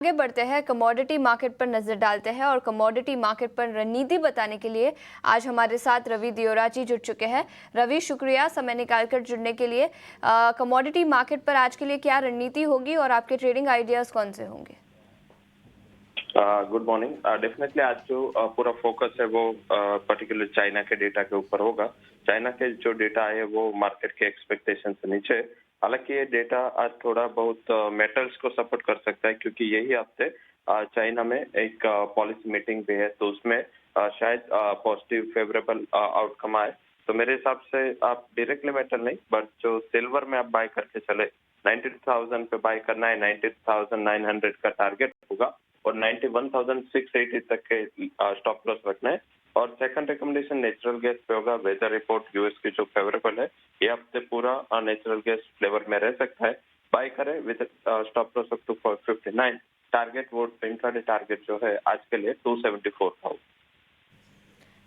आगे बढ़ते हैं, कमोडिटी मार्केट पर नजर डालते हैं और कमोडिटी मार्केट पर रणनीति बताने के लिए आज हमारे साथ रवि दियोराजी जुड़ चुके हैं। रवि, शुक्रिया समय निकालकर जुड़ने के लिए। कमोडिटी मार्केट पर आज के लिए क्या रणनीति होगी और आपके ट्रेडिंग आइडियाज कौन से होंगे? Good morning. डेफिनेटली आज जो पूरा फोकस है वो पर्टिकुलर चाइना के डेटा के ऊपर होगा। चाइना के जो डेटा है वो मार्केट के एक्सपेक्टेशन से नीचे है। हालांकि ये डेटा आज थोड़ा बहुत मेटल्स को सपोर्ट कर सकता है, क्योंकि यही हफ्ते चाइना में एक पॉलिसी मीटिंग भी है, तो उसमें शायद पॉजिटिव फेवरेबल आउटकम आए। तो मेरे हिसाब से आप डायरेक्टली मेटल नहीं, बट जो सिल्वर में आप बाय करके चले, 90,000 पे बाय करना है, 90,900 का टारगेट होगा और 91,680 तक के स्टॉप लॉस रखना है। और सेकंड रिकमेंडेशन नेचुरल गैस पे होगा। वेदर रिपोर्ट यूएस की जो फेवरेबल है, ये हफ्ते पूरा नेचुरल गैस फ्लेवर में रह सकता है। बाय करें with stop loss up to 459। Target वो इंट्राडे टारगेट जो है आज के लिए 274,000।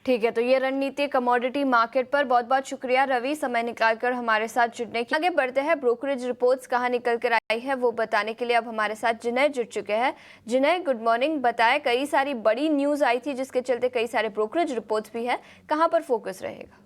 ठीक है, तो ये रणनीति कमोडिटी मार्केट पर। बहुत बहुत शुक्रिया रवि, समय निकालकर हमारे साथ जुड़ने के। आगे बढ़ते हैं, ब्रोकरेज रिपोर्ट्स कहाँ निकल कर आई है वो बताने के लिए अब हमारे साथ जिनय जुड़ चुके हैं। जिनय, गुड मॉर्निंग। बताएं, कई सारी बड़ी न्यूज़ आई थी जिसके चलते कई सारे ब्रोकरेज रिपोर्ट्स भी है, कहाँ पर फोकस रहेगा?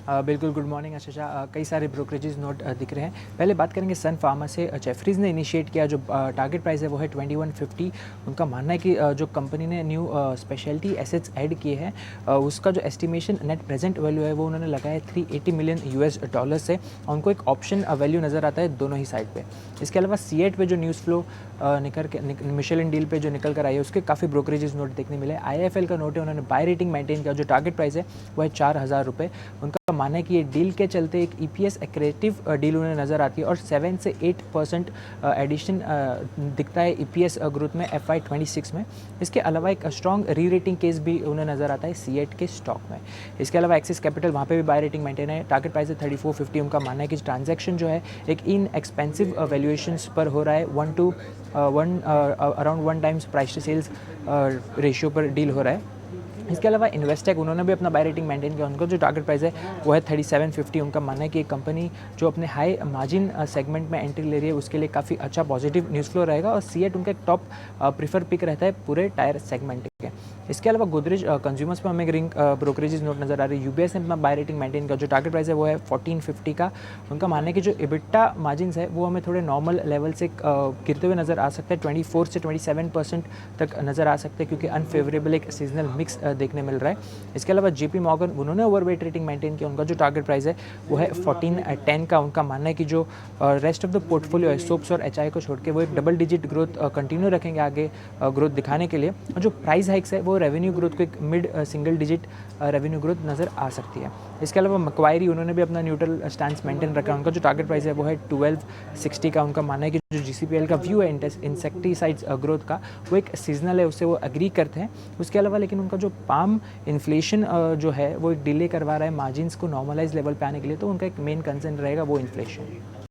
बिल्कुल, गुड मॉर्निंग आशीषा। कई सारे ब्रोकरेजेस नोट दिख रहे हैं। पहले बात करेंगे सन फार्मा से। जेफरीज़ ने इनिशिएट किया, जो टारगेट प्राइस है वो है 2150। उनका मानना है कि जो कंपनी ने न्यू स्पेशलिटी एसेट्स ऐड किए हैं, उसका जो एस्टिमेशन नेट प्रेजेंट वैल्यू है वो उन्होंने लगाया है $380 मिलियन से। और उनको एक ऑप्शन वैल्यू नज़र आता है दोनों ही साइड पे। इसके अलावा C8 पे जो न्यूज़ फ्लो निकल के मिशेलिन डील पे जो निकल कर आई है, उसके काफ़ी ब्रोकरेजेस नोट देखने मिले। IIFL का नोट है, उन्होंने बाय रेटिंग मेंटेन किया। जो टारगेट प्राइस है वो है ₹4,000। उनका मानना है कि ये डील के चलते एक EPS एक्रेटिव डील उन्हें नज़र आती है और 7 से 8% एडिशन दिखता है EPS ग्रोथ में FY26 में। इसके अलावा एक स्ट्रॉन्ग री रेटिंग केस भी उन्हें नज़र आता है C8 के स्टॉक में। इसके अलावा एक्सिस कैपिटल, वहाँ पे भी बाय रेटिंग मेंटेन है। टारगेट प्राइस है 3450। उनका मानना है कि ट्रांजैक्शन जो है एक इन एक्सपेंसिव वैल्यूएशंस पर हो रहा है। Around 1 times price to sales ratio पर डील हो रहा है। इसके अलावा इन्वेस्टेक, उन्होंने भी अपना बाय रेटिंग मेंटेन किया। उनका जो टारगेट प्राइस है वो है 3750। उनका मानना है कि एक कंपनी जो अपने हाई मार्जिन सेगमेंट में एंट्री ले रही है, उसके लिए काफ़ी अच्छा पॉजिटिव न्यूज़ फ्लो रहेगा। और C8 उनका एक टॉप प्रीफर पिक रहता है पूरे टायर सेगमेंट के। इसके अलावा गोदरेज कंज्यूमर्स पर हमें रिंग ब्रोकरेजेस नोट नज़र आ रही है। UBS ने अपना बाय रेटिंग मेंटेन किया। जो टारगेट प्राइस है वो है 1450 का। उनका मानना है कि जो EBITDA मार्जिन है वो हमें थोड़े नॉर्मल लेवल से गिरते हुए नज़र आ सकते हैं। 24 से 27% तक नज़र आ सकते हैं, क्योंकि अनफेवरेबल एक सीजनल मिक्स देखने मिल रहा है। इसके अलावा JP मॉर्गन, उन्होंने ओवरवेट रेटिंग मेंटेन किया। उनका जो टारगेट प्राइस है वो है 1410 का। उनका मानना है कि जो रेस्ट ऑफ द पोर्टफोलियो है, सोप्स और HI को छोड़ के, वो एक डबल डिजिट ग्रोथ कंटिन्यू रखेंगे आगे ग्रोथ दिखाने के लिए। और जो प्राइस हाइक्स है वो रेवेन्यू ग्रोथ को एक mid single digit revenue growth नज़र आ सकती है। इसके अलावा मैक्वायरी, उन्होंने भी अपना न्यूट्रल स्टैंड मेंटेन रखा है। उनका जो टारगेट प्राइस है वो है 1260 का। उनका मानना है कि जो GCPL का व्यू है इंसेक्टिसाइड्स ग्रोथ का, वो एक सीजनल है, उससे वो एग्री करते हैं। उसके अलावा लेकिन उनका जो पाम इन्फ्लेशन जो है वो एक डिले करवा रहा है मार्जिन्स को नॉर्मलाइज लेवल पे आने के लिए, तो उनका एक मेन कंसर्न रहेगा वो इन्फ्लेशन।